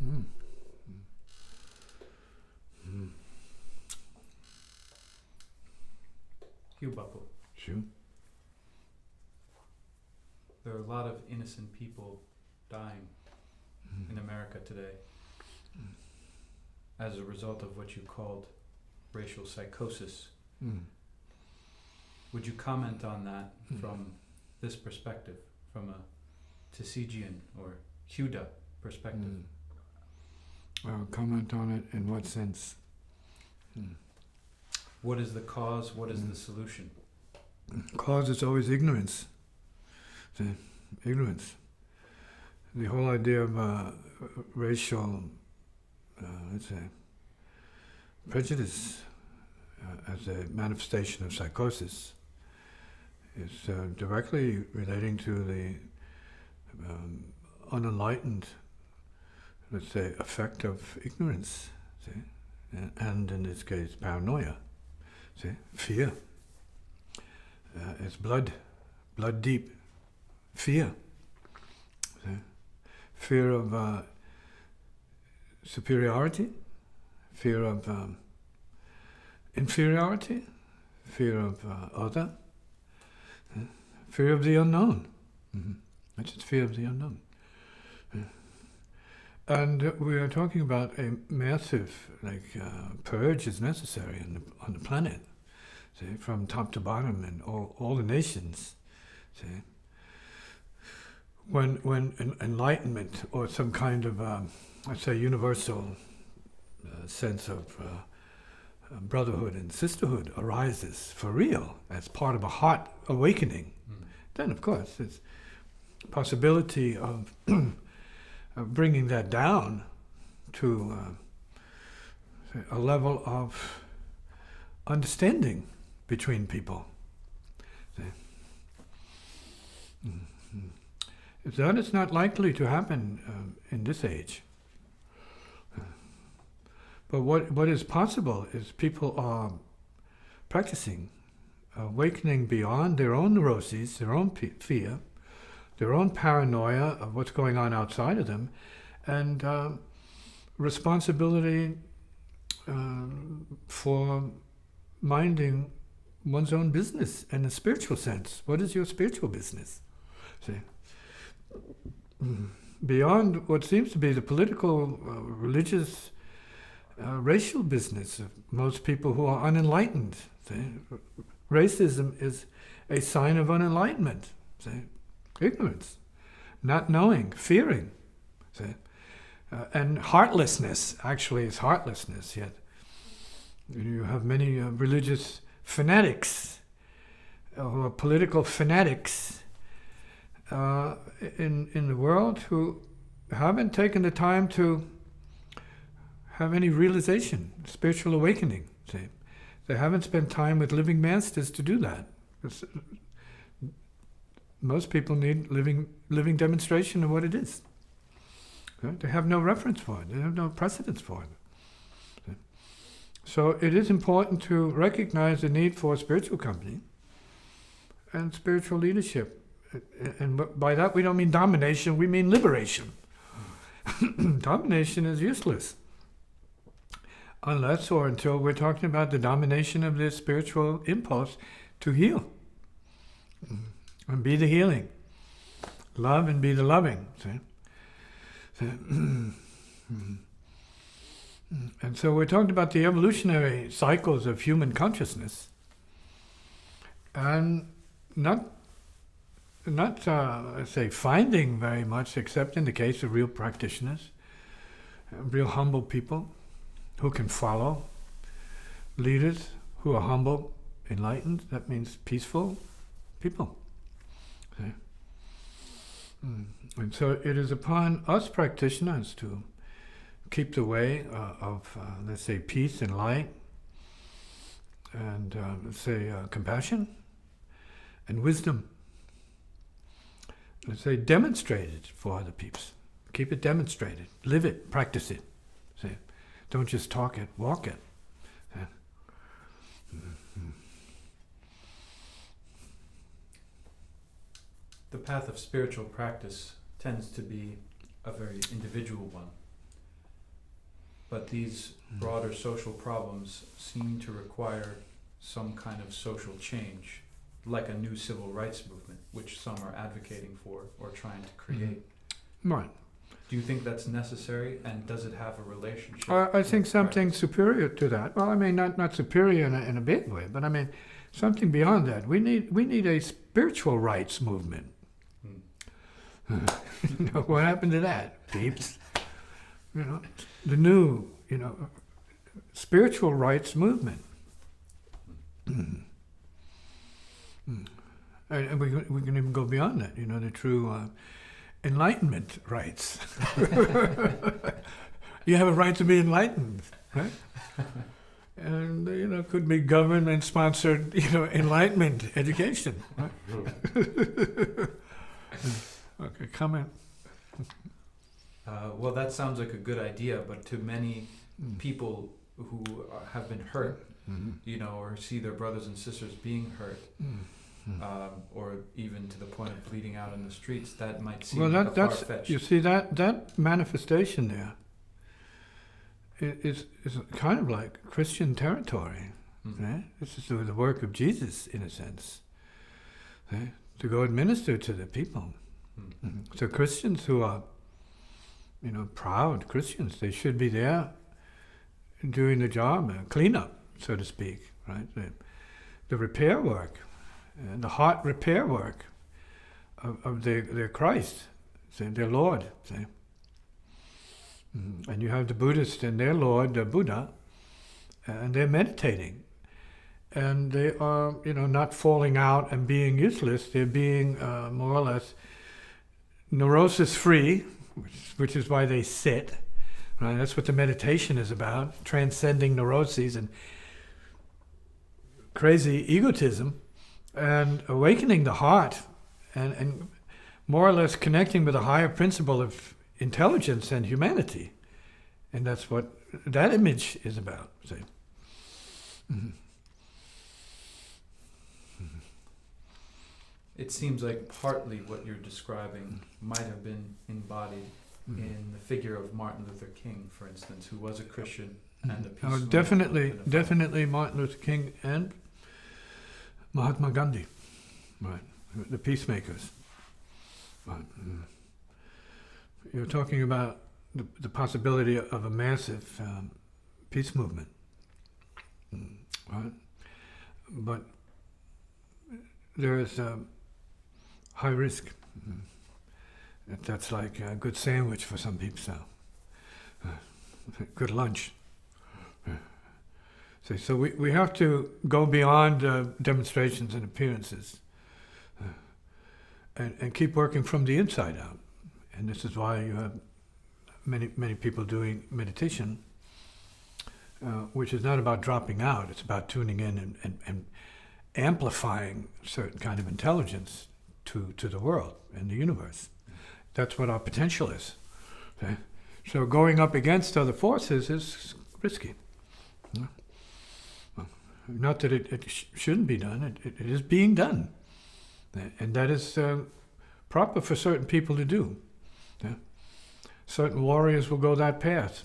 Mm. Mm. Hugh Buckle. Sure. There are a lot of innocent people dying in America today as a result of what you called racial psychosis. Mm. Would you comment on that from this perspective, from a Tisziji or Huda perspective? Comment on it in what sense? What is the cause? What is the solution? Cause is always ignorance. Ignorance. The whole idea of racial, let's say, prejudice as a manifestation of psychosis is directly relating to the unenlightened, let's say, effect of ignorance, see? And in this case, paranoia, see? Fear. It's blood deep. Fear. See? Fear of superiority, fear of inferiority, fear of other, fear of the unknown. That's just fear of the unknown. And we are talking about a massive purge is necessary on the planet, see, from top to bottom in all the nations. See, when enlightenment or some kind of let's say universal sense of brotherhood and sisterhood arises for real as part of a heart awakening, then of course there's possibility of bringing that down to a level of understanding between people. That is not likely to happen in this age. But what is possible is people are practicing, awakening beyond their own neuroses, their own fear, their own paranoia of what's going on outside of them, and responsibility for minding one's own business in a spiritual sense. What is your spiritual business? See? Beyond what seems to be the political, religious, racial business of most people who are unenlightened. See? Racism is a sign of unenlightenment. See? Ignorance, not knowing, fearing. See? And heartlessness actually is heartlessness, yet you have many religious fanatics who are political fanatics in the world who haven't taken the time to have any realization, spiritual awakening. See? They haven't spent time with living masters to do that. Most people need living demonstration of what it is. Okay? They have no reference for it. They have no precedence for it. Okay? So it is important to recognize the need for spiritual company and spiritual leadership. And by that we don't mean domination, we mean liberation. Domination is useless. Unless or until we're talking about the domination of this spiritual impulse to heal. And be the healing. Love and be the loving. See? And so we're talking about the evolutionary cycles of human consciousness. And not let's say, finding very much, except in the case of real practitioners, real humble people who can follow, leaders who are humble, enlightened, that means peaceful people. Okay? And so it is upon us practitioners to keep the way of, let's say, peace and light, and let's say compassion and wisdom. Let's say demonstrate it for other peeps. Keep it demonstrated. Live it. Practice it. See? Don't just talk it. Walk it. See? The path of spiritual practice tends to be a very individual one. but these broader social problems seem to require some kind of social change, like a new civil rights movement, which some are advocating for or trying to create. Right. Do you think that's necessary, and does it have a relationship? I think with something practice? superior to that. Well, I mean, not superior in a big way, but I mean, something beyond that. We need a spiritual rights movement. What happened to that, peeps? The new, spiritual rights movement. And we can even go beyond that. The true enlightenment rights. You have a right to be enlightened, right? And could be government-sponsored, enlightenment education. Right? Okay, comment. Well, that sounds like a good idea, but to many people who have been hurt, or see their brothers and sisters being hurt, or even to the point of bleeding out in the streets, that might seem that's far-fetched. you see that manifestation there is kind of like Christian territory. Right? This is the work of Jesus, in a sense, right? To go administer to the people. So Christians who are, proud Christians, they should be there doing the job, cleanup, so to speak, right? The repair work, the heart repair work of their Christ, their Lord. And you have the Buddhists and their Lord, the Buddha, and they're meditating. And they are, not falling out and being useless. They're being more or less neurosis-free, which is why they sit. Right? That's what the meditation is about, transcending neuroses and crazy egotism, and awakening the heart, and more or less connecting with a higher principle of intelligence and humanity. And that's what that image is about. See? It seems like partly what you're describing might have been embodied in the figure of Martin Luther King, for instance, who was a Christian and a peace movement. Definitely Martin Luther King and Mahatma Gandhi, right? The peacemakers. Right. You're talking about the possibility of a massive peace movement, right? But there is high risk. That's like a good sandwich for some people. So, good lunch. So we have to go beyond demonstrations and appearances, and keep working from the inside out. And this is why you have many people doing meditation, which is not about dropping out. It's about tuning in and amplifying certain kind of intelligence to the world and the universe. That's what our potential is. Okay? So going up against other forces is risky. Not that it shouldn't be done. It is being done. And that is proper for certain people to do. Yeah? Certain warriors will go that path.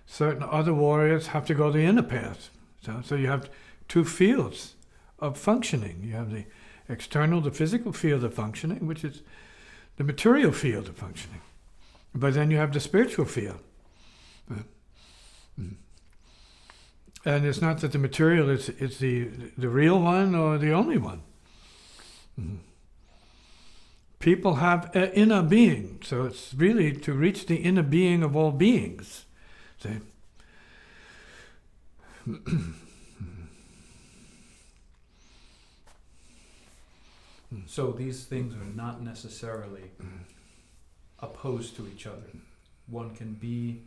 Certain other warriors have to go the inner path. So you have two fields of functioning. You have the external, the physical field of functioning, which is the material field of functioning. But then you have the spiritual field. And it's not that the material is the real one or the only one. People have an inner being, so it's really to reach the inner being of all beings. See? So these things are not necessarily opposed to each other. One can be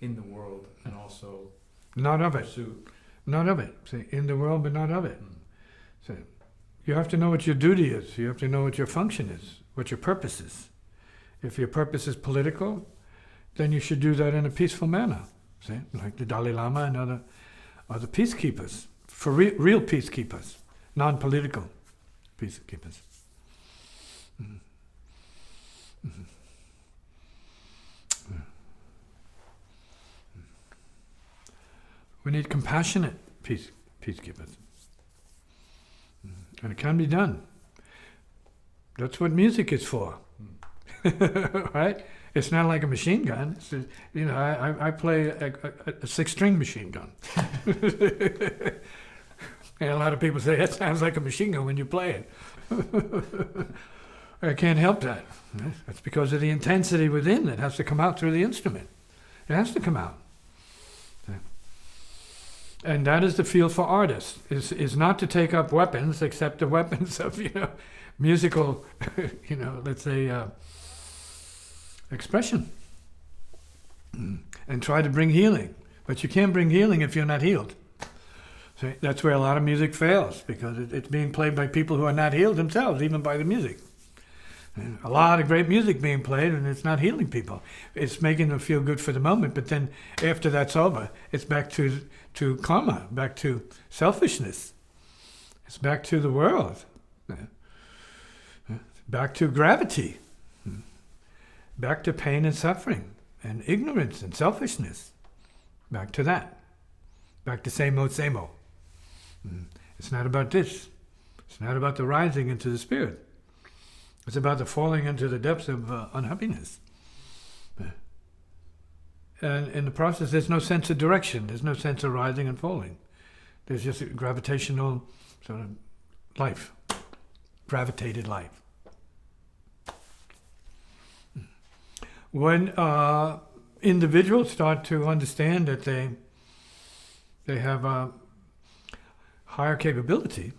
in the world and also Not of it. pursue. Not of it. See, in the world, but not of it. See, you have to know what your duty is. You have to know what your function is, what your purpose is. If your purpose is political, then you should do that in a peaceful manner. See, like the Dalai Lama and other peacekeepers, for real peacekeepers, non-political peacekeepers. We need compassionate peacekeepers. And it can be done. That's what music is for. Right? It's not like a machine gun. It's I play a six-string machine gun. And a lot of people say, that sounds like a machine gun when you play it. I can't help that. That's because of the intensity within that has to come out through the instrument. It has to come out. And that is the field for artists, is not to take up weapons except the weapons of, musical, let's say, expression. And try to bring healing. But you can't bring healing if you're not healed. So that's where a lot of music fails, because it's being played by people who are not healed themselves, even by the music. And a lot of great music being played, and it's not healing people. It's making them feel good for the moment, but then after that's over, it's back to karma, back to selfishness. It's back to the world. Back to gravity. Back to pain and suffering, and ignorance and selfishness. Back to that. Back to same old, same old. It's not about this. It's not about the rising into the spirit. It's about the falling into the depths of unhappiness. And in the process, there's no sense of direction. There's no sense of rising and falling. There's just a gravitational sort of life. Gravitated life. When individuals start to understand that they have a higher capability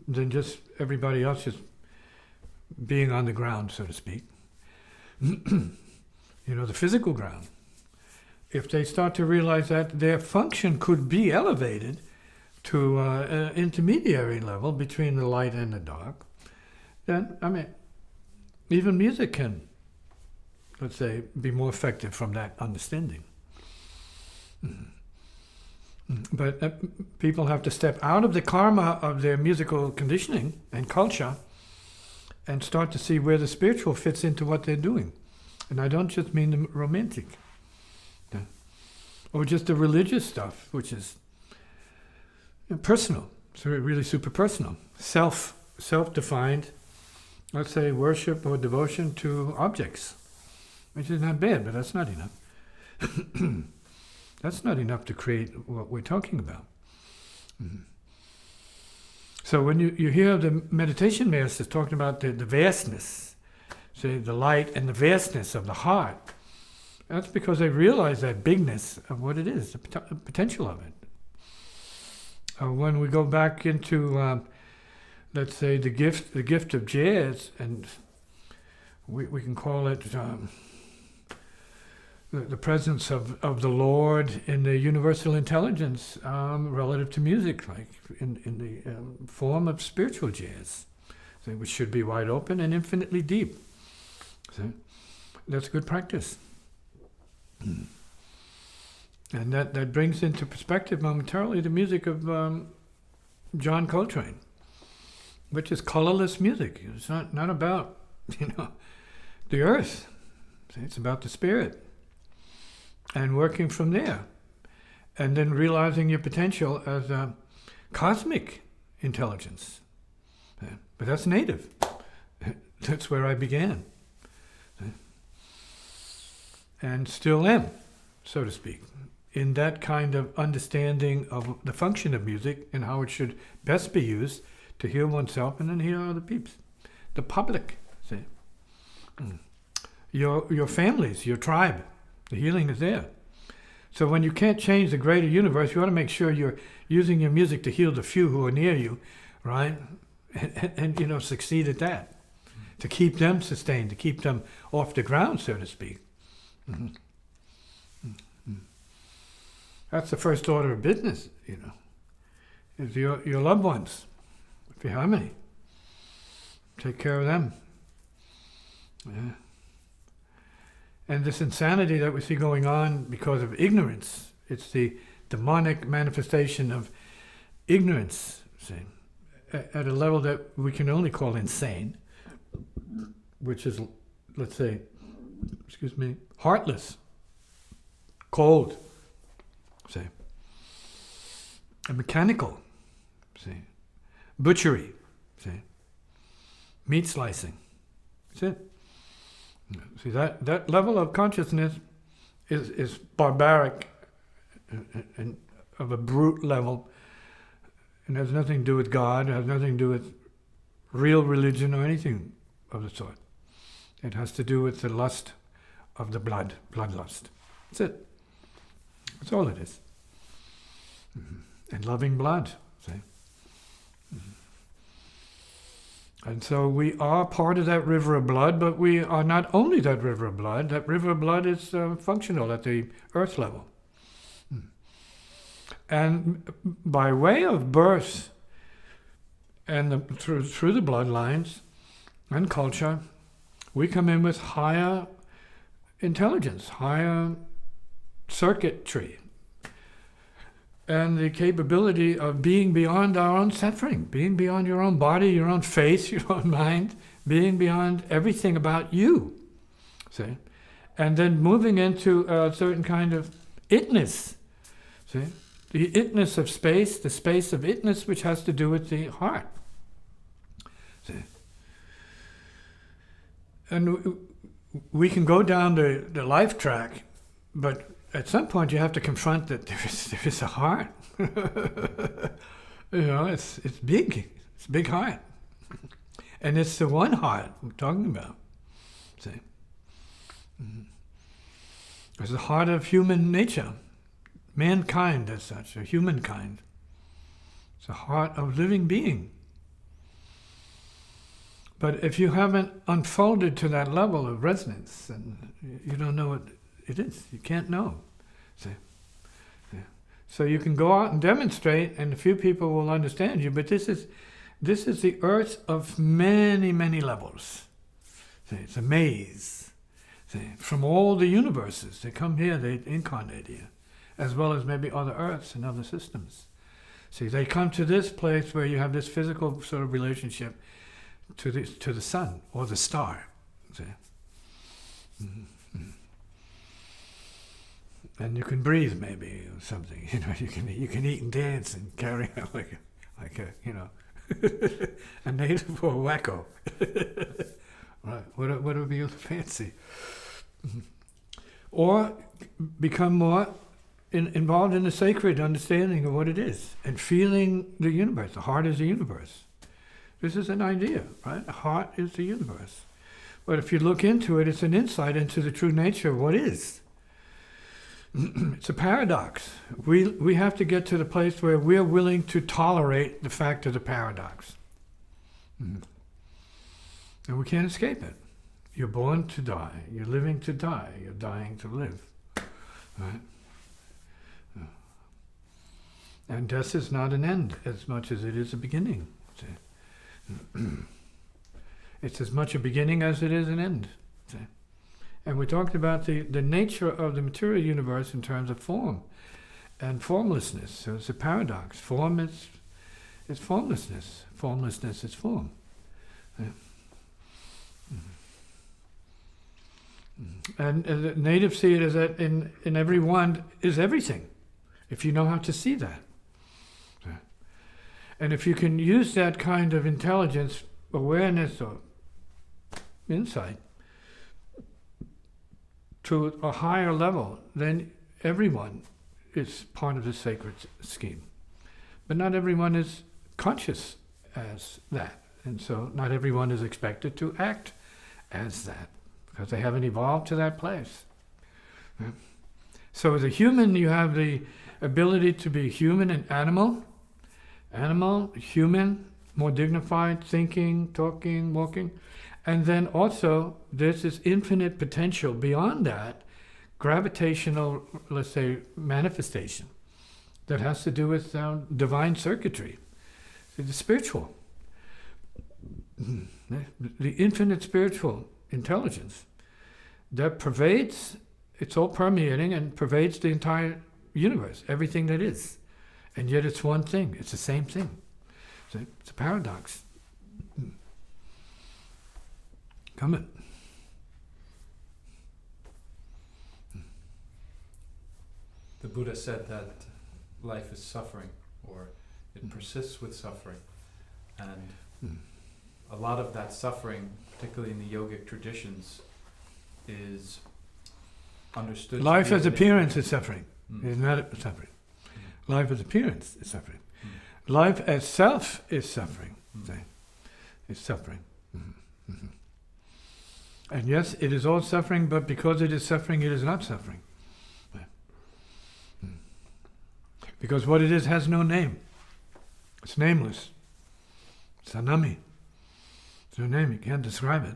than just everybody else just being on the ground, so to speak. The physical ground. If they start to realize that their function could be elevated to an intermediary level between the light and the dark, then, even music can, let's say, be more effective from that understanding. But people have to step out of the karma of their musical conditioning and culture and start to see where the spiritual fits into what they're doing. And I don't just mean the romantic. Or just the religious stuff, which is personal. It's really super personal. Self-defined, let's say, worship or devotion to objects. Which is not bad, but that's not enough. That's not enough to create what we're talking about. So when you hear the meditation masters talking about the vastness, say the light and the vastness of the heart, that's because they realize that bigness of what it is, the potential of it. When we go back into, let's say, the gift of jazz, and we can call it the presence of the Lord in the universal intelligence relative to music, like in the form of spiritual jazz, which should be wide open and infinitely deep. So that's good practice. And that brings into perspective momentarily the music of John Coltrane, which is colorless music. It's not about, the earth. It's about the spirit. And working from there. And then realizing your potential as a cosmic intelligence. But that's native. That's where I began. And still am, so to speak, in that kind of understanding of the function of music and how it should best be used to heal oneself and then heal other people. The public, see. Your families, your tribe. The healing is there. So when you can't change the greater universe, you want to make sure you're using your music to heal the few who are near you, right? And succeed at that. To keep them sustained, to keep them off the ground, so to speak. That's the first order of business, is your loved ones, if you have any. Take care of them. Yeah. And this insanity that we see going on because of ignorance, it's the demonic manifestation of ignorance, see, at a level that we can only call insane, which is, let's say, heartless, cold, say. and mechanical. See, butchery. See, meat slicing. That's it. See, that level of consciousness is barbaric and of a brute level, and has nothing to do with God, has nothing to do with real religion or anything of the sort. It has to do with the lust of the bloodlust. That's it. That's all it is. And loving blood, see? And so we are part of that river of blood, but we are not only that river of blood. That river of blood is functional at the earth level. And by way of birth and through the bloodlines and culture, we come in with higher intelligence, higher circuitry, and the capability of being beyond our own suffering, being beyond your own body, your own faith, your own mind, being beyond everything about you, see? And then moving into a certain kind of itness, see? The itness of space, the space of itness, which has to do with the heart, see? And we can go down the life track, but at some point you have to confront that there is a heart. It's big. It's a big heart. And it's the one heart we're talking about. See? It's the heart of human nature. Mankind as such, or humankind. It's the heart of living being. But if you haven't unfolded to that level of resonance, then you don't know what it is. You can't know. See? Yeah. So you can go out and demonstrate, and a few people will understand you. But this is the earth of many, many levels. See? It's a maze. See? From all the universes, they come here, they incarnate here, as well as maybe other earths and other systems. See, they come to this place where you have this physical sort of relationship to the sun or the star. See? And you can breathe, maybe, or something. You can eat and dance and carry on like a a native or a wacko. Right? Whatever you fancy. Or become more involved in the sacred understanding of what it is and feeling the universe. The heart is the universe. This is an idea, right? The heart is the universe. But if you look into it, it's an insight into the true nature of what is. It's a paradox. We have to get to the place where we're willing to tolerate the fact of the paradox. And we can't escape it. You're born to die. You're living to die. You're dying to live. Right? And death is not an end as much as it is a beginning. It's as much a beginning as it is an end. And we talked about the nature of the material universe in terms of form and formlessness. So it's a paradox. Form is formlessness. Formlessness is form. And the natives see it as that in every one is everything, if you know how to see that. And if you can use that kind of intelligence, awareness, or insight to a higher level, then everyone is part of the sacred scheme. But not everyone is conscious as that. And so not everyone is expected to act as that, because they haven't evolved to that place. So as a human, you have the ability to be human and animal, human, more dignified, thinking, talking, walking. And then also, there's this infinite potential beyond that, gravitational, let's say, manifestation that has to do with divine circuitry, the spiritual, the infinite spiritual intelligence that pervades, it's all permeating and pervades the entire universe, everything that is. And yet it's one thing, it's the same thing. So it's a paradox. Come in. The Buddha said that life is suffering, or it persists with suffering. And a lot of that suffering, particularly in the yogic traditions, is understood. Life as appearance is suffering. Mm. It's not suffering. Life as appearance is suffering. Mm. Life as self is suffering. Mm. It's suffering. And yes, it is all suffering, but because it is suffering, it is not suffering. Because what it is has no name. It's nameless. It's anami. It's no name. You can't describe it.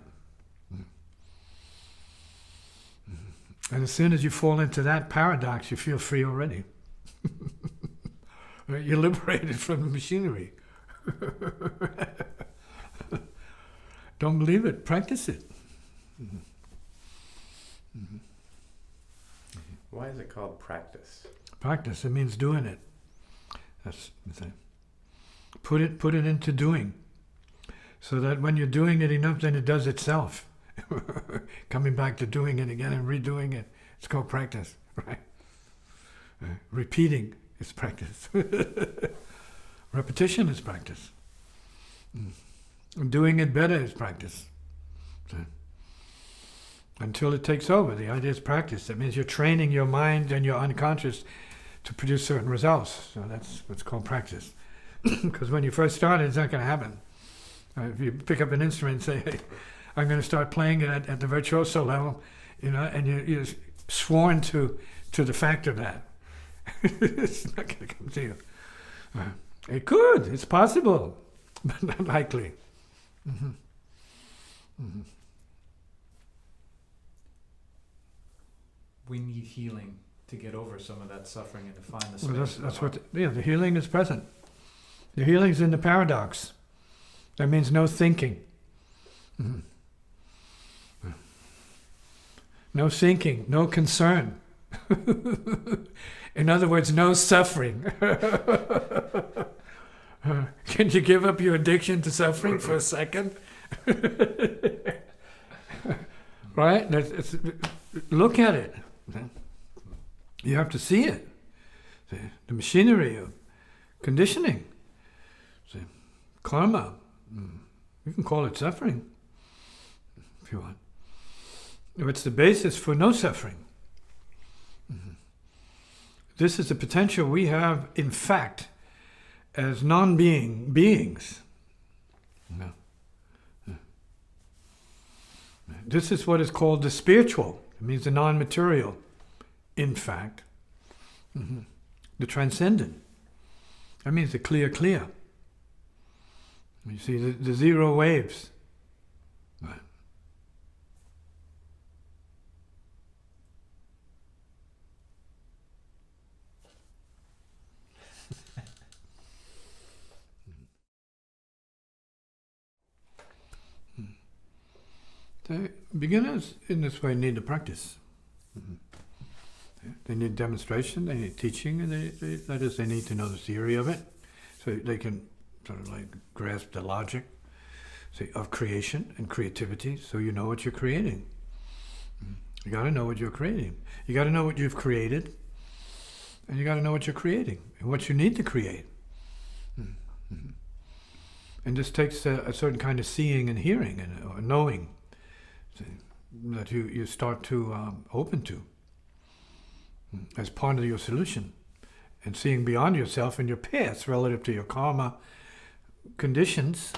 And as soon as you fall into that paradox, you feel free already. You're liberated from the machinery. Don't believe it. Practice it. Why is it called practice? Practice. It means doing it. That's the thing. Put it into doing, so that when you're doing it enough, then it does itself. Coming back to doing it again and redoing it. It's called practice, right? Repeating is practice. Repetition is practice. Doing it better is practice. So, until it takes over. The idea is practice. That means you're training your mind and your unconscious to produce certain results. So that's what's called practice. Because when you first start, it's not going to happen. If you pick up an instrument and say, hey, I'm going to start playing it at the virtuoso level, and you're sworn to the fact of that. It's not going to come to you. It could. It's possible, but not likely. We need healing to get over some of that suffering and to find the space. Well, that's what the healing is present. The healing is in the paradox. That means no thinking. No thinking, no concern. In other words, no suffering. Can you give up your addiction to suffering for a second? Right? Look at it. You have to see it. The machinery of conditioning. Karma. You can call it suffering if you want. It's the basis for no suffering. This is the potential we have, in fact, as non-being beings. This is what is called the spiritual. It means the non-material, in fact. The transcendent. That means the clear. You see the zero waves. Right. The beginners in this way need to practice. They need demonstration, they need teaching, and they need to know the theory of it, so they can sort of like grasp the logic of creation and creativity, so you know what you're creating. You got to know what you're creating. You got to know what you've created, and you got to know what you're creating and what you need to create. And this takes a certain kind of seeing and hearing and knowing that you start to open to as part of your solution, and seeing beyond yourself and your past relative to your karma conditions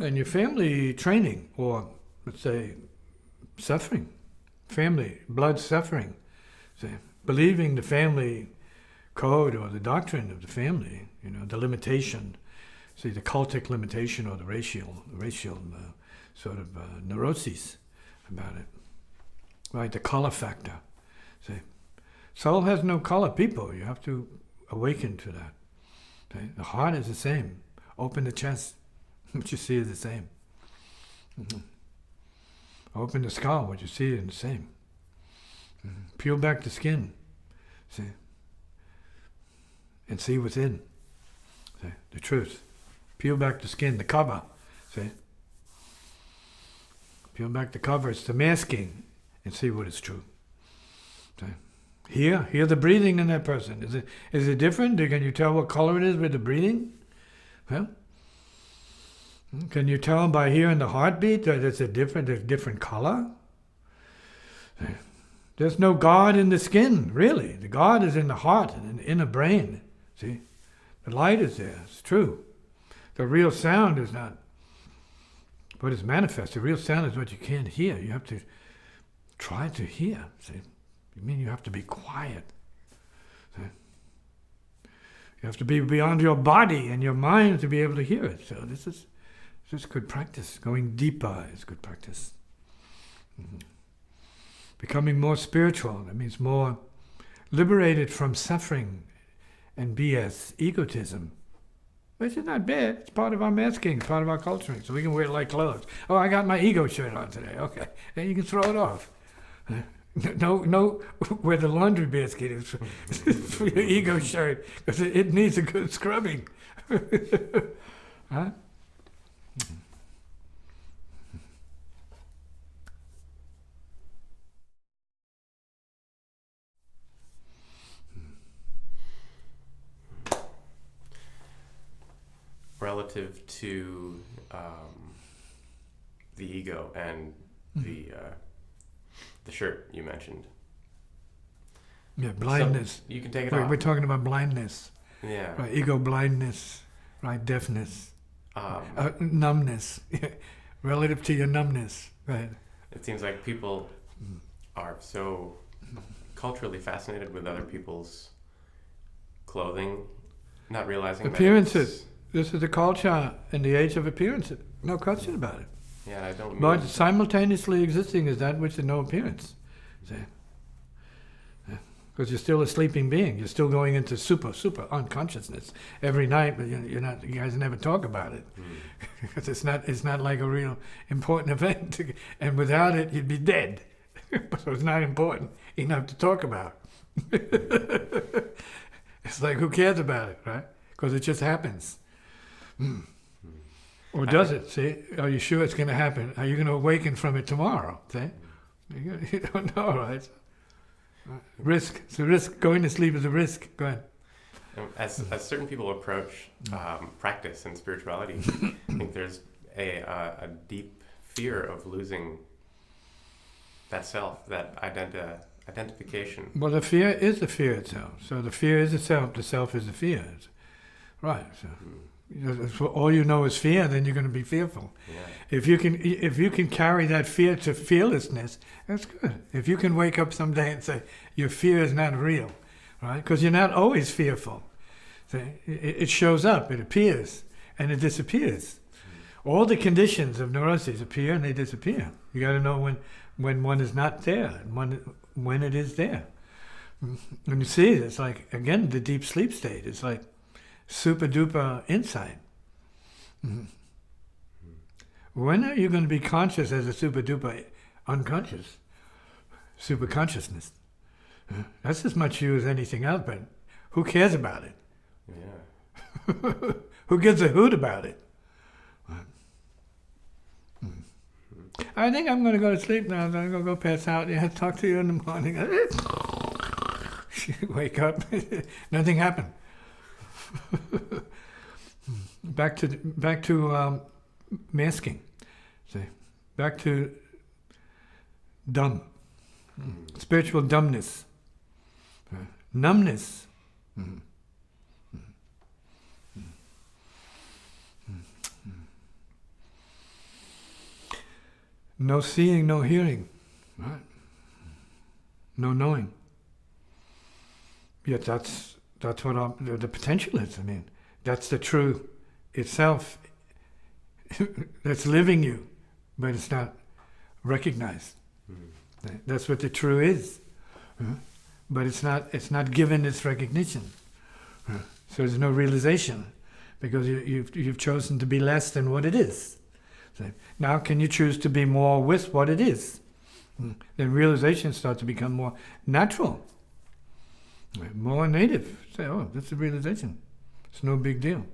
and your family training, or let's say suffering, family, blood suffering, say, believing the family code or the doctrine of the family, the limitation, see the cultic limitation or the racial sort of neuroses about it, right? The color factor. See, soul has no color, people. You have to awaken to that. Okay? The heart is the same. Open the chest, what you see is the same. Open the skull, what you see is the same. Peel back the skin, see, and see within. See, the truth. Peel back the skin, the cover. See, peel back the cover. It's the masking, and see what is true. See? Hear the breathing in that person. Is it different? Can you tell what color it is with the breathing? Well, can you tell by hearing the heartbeat that it's a different color? There's no God in the skin, really. The God is in the heart and in the inner brain. See? The light is there. It's true. The real sound is not what is manifest. The real sound is what you can't hear. You have to try to hear. See? You mean you have to be quiet. See? You have to be beyond your body and your mind to be able to hear it. So this is good practice. Going deeper is good practice. Mm-hmm. Becoming more spiritual, that means more liberated from suffering and BS, egotism. Which is not bad. It's part of our masking, it's part of our culturing. So we can wear it like clothes. Oh, I got my ego shirt on today. Okay. And you can throw it off. No, where the laundry basket is for your ego shirt, because it needs a good scrubbing. Huh? Relative to the ego and the shirt you mentioned. Yeah, blindness. So you can take it off. We're talking about blindness. Yeah. Right, ego blindness, right, deafness, numbness, relative to your numbness, right. It seems like people are so culturally fascinated with other people's clothing, not realizing appearances. This is the culture in the age of appearances. No question about it. Yeah, I don't mean... But simultaneously existing is that which is no appearance. See? Because you're still a sleeping being. You're still going into super unconsciousness every night, but you're not. You guys never talk about it because it's not like a real important event. And without it, you'd be dead. So it's not important enough to talk about. It's like, who cares about it, right? Because it just happens. Or does it? See? Are you sure it's going to happen? Are you going to awaken from it tomorrow? See? You don't know, right? Risk. It's a risk. Going to sleep is a risk. Go ahead. As certain people approach practice and spirituality, I think there's a deep fear of losing that self, that identification. Well, the fear is the fear itself. So the fear is the self is the fear. Right. So if all you know is fear, then you're going to be fearful. Yeah. If you can carry that fear to fearlessness, that's good. If you can wake up someday and say your fear is not real, right? Because you're not always fearful. So it shows up, it appears, and it disappears. All the conditions of neuroses appear and they disappear. You got to know when one is not there and when it is there. When you see it, it's like, again, the deep sleep state. It's like super duper insight. Mm-hmm. When are you going to be conscious as a super duper unconscious? Super consciousness. That's as much you as anything else, but who cares about it? Yeah. Who gives a hoot about it? I think I'm going to go to sleep now. I'm going to go pass out. Yeah, talk to you in the morning. Wake up. Nothing happened. Back to masking. See, back to dumb. Spiritual dumbness. Numbness. No seeing, no hearing, right? No knowing. Yet that's what the potential is. I mean, that's the true itself. That's living you, but it's not recognized. That's what the true is, but it's not given its recognition. So there's no realization because you've chosen to be less than what it is. So now can you choose to be more with what it is? Then realization starts to become more natural, more native. Say, oh, that's a realization. It's no big deal.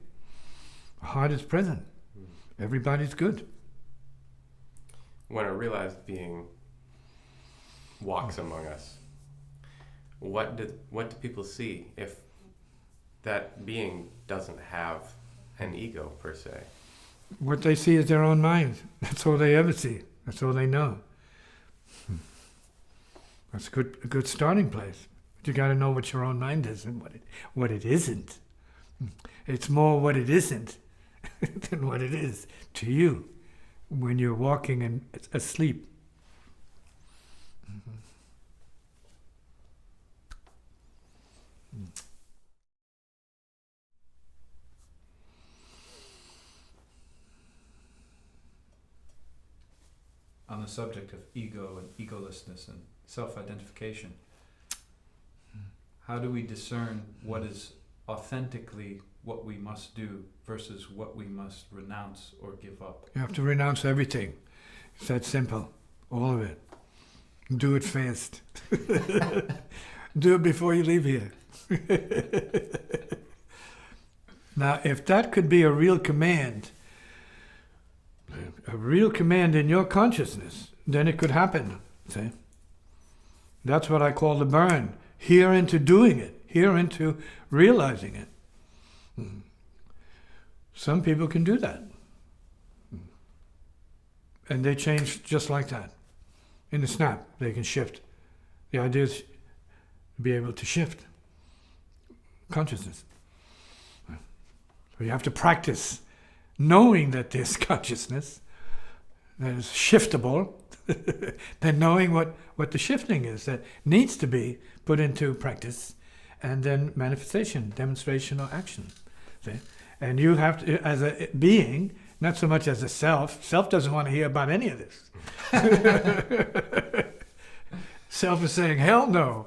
The heart is present. Everybody's good. When a realized being walks among us, what do people see if that being doesn't have an ego per se? What they see is their own mind. That's all they ever see. That's all they know. That's a good starting place. But you got to know what your own mind is and what it isn't. It's more what it isn't than what it is to you when you're walking and asleep. On the subject of ego and egolessness and self-identification, how do we discern what is authentically what we must do versus what we must renounce or give up? You have to renounce everything. It's that simple. All of it. Do it fast. Do it before you leave here. Now, if that could be a real command in your consciousness, then it could happen. See? That's what I call the burn. Here into doing it. Here into realizing it. Some people can do that. And they change just like that. In a snap, they can shift. The idea is to be able to shift consciousness. So you have to practice knowing that there's consciousness that is shiftable, then knowing what the shifting is that needs to be put into practice, and then manifestation, demonstration, or action. See? And you have to, as a being, not so much as a self doesn't want to hear about any of this. Self is saying, hell no.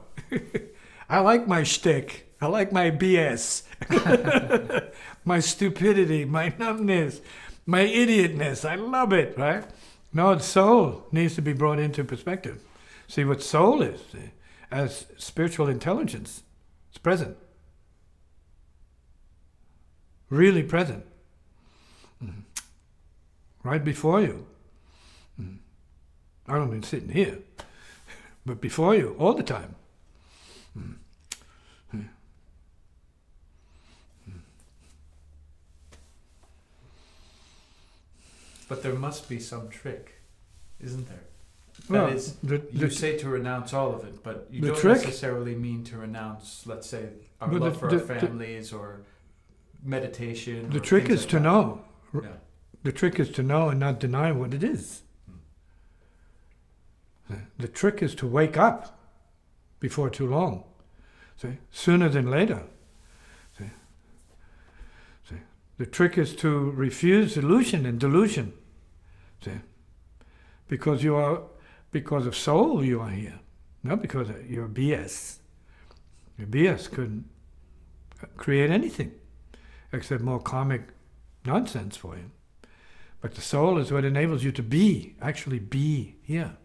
I like my shtick. I like my BS. My stupidity, my numbness, my idiotness. I love it, right? No, the soul needs to be brought into perspective. See what soul is, see, as spiritual intelligence. It's present. Really present. Right before you. I don't mean sitting here, but before you, all the time. But there must be some trick, isn't there? Well, That is, you say to renounce all of it, but you the don't trick- necessarily mean to renounce, let's say, our But love for the- our families or meditation. The or trick things is like to that. know. Yeah. The trick is to know and not deny what it is. The trick is to wake up before too long. See? Sooner than later. See? The trick is to refuse illusion and delusion. See? Because of soul you are here. Not because of your BS. Your BS couldn't create anything except more karmic nonsense for you. But the soul is what enables you to be, actually be here.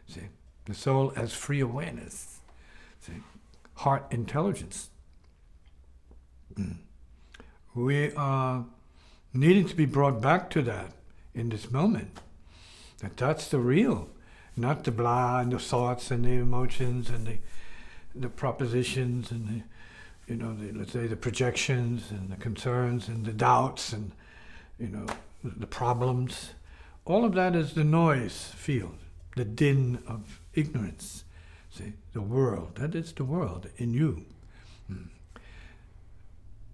See? The soul as free awareness. See? Heart intelligence. We are needing to be brought back to that in this moment. That's the real, not the blah and the thoughts and the emotions and the propositions and let's say the projections and the concerns and the doubts and the problems. All of that is the noise field, the din of ignorance. See, the world, that is the world in you.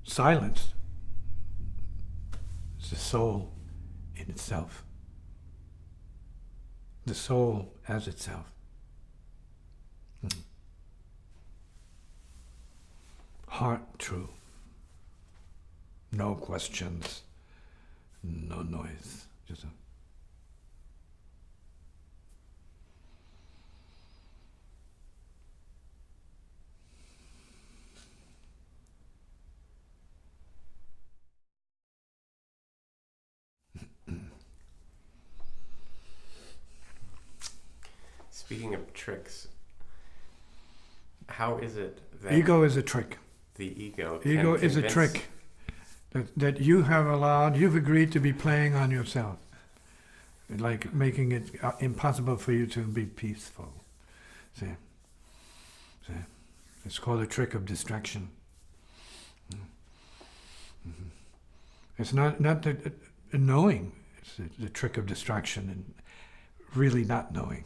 Silence is the soul in itself. The soul as itself. Heart true. No questions. No noise. Just a Speaking of tricks, how is it that ego is a trick. the ego Ego is a convince- trick that you have allowed, you've agreed to be playing on yourself. Like making it impossible for you to be peaceful. See? It's called a trick of distraction. It's not the knowing, it's the trick of distraction and really not knowing.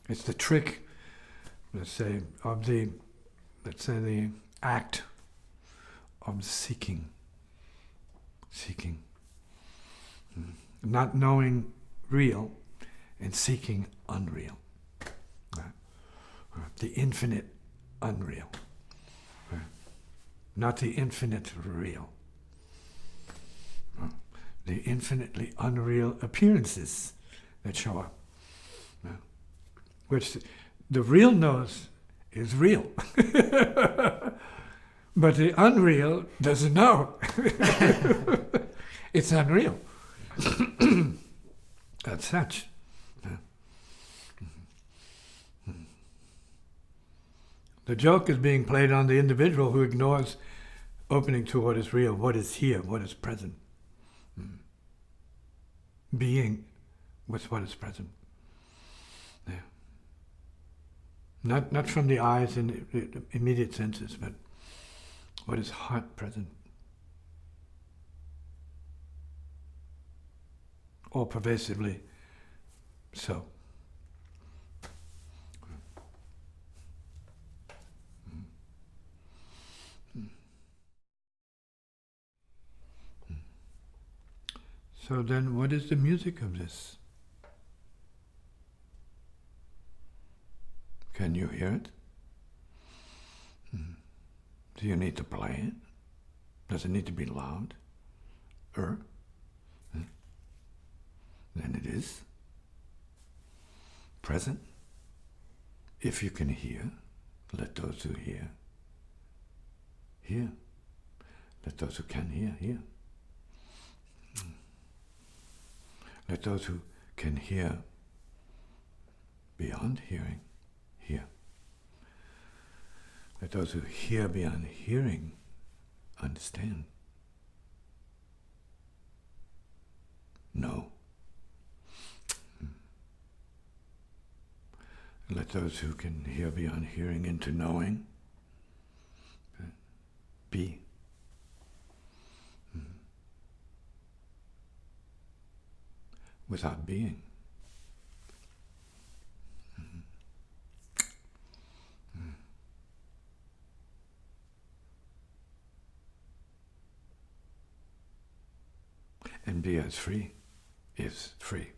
It's the trick, let's say, of the act of seeking. Not knowing real and seeking unreal. The infinite unreal. Not the infinite real. The infinitely unreal appearances that show up. Which the real knows is real. But the unreal doesn't know. It's unreal. That's such. The joke is being played on the individual who ignores opening to what is real, what is here, what is present. Being with what is present. Yeah. Not from the eyes and the immediate senses, but what is heart present. All pervasively so. So then what is the music of this? Can you hear it? Do you need to play it? Does it need to be loud? Then it is present. If you can hear, let those who hear, hear. Let those who can hear. Let those who can hear beyond hearing, hear. Let those who hear beyond hearing understand. Know. Let those who can hear beyond hearing into knowing be. Without being. And be as free is free.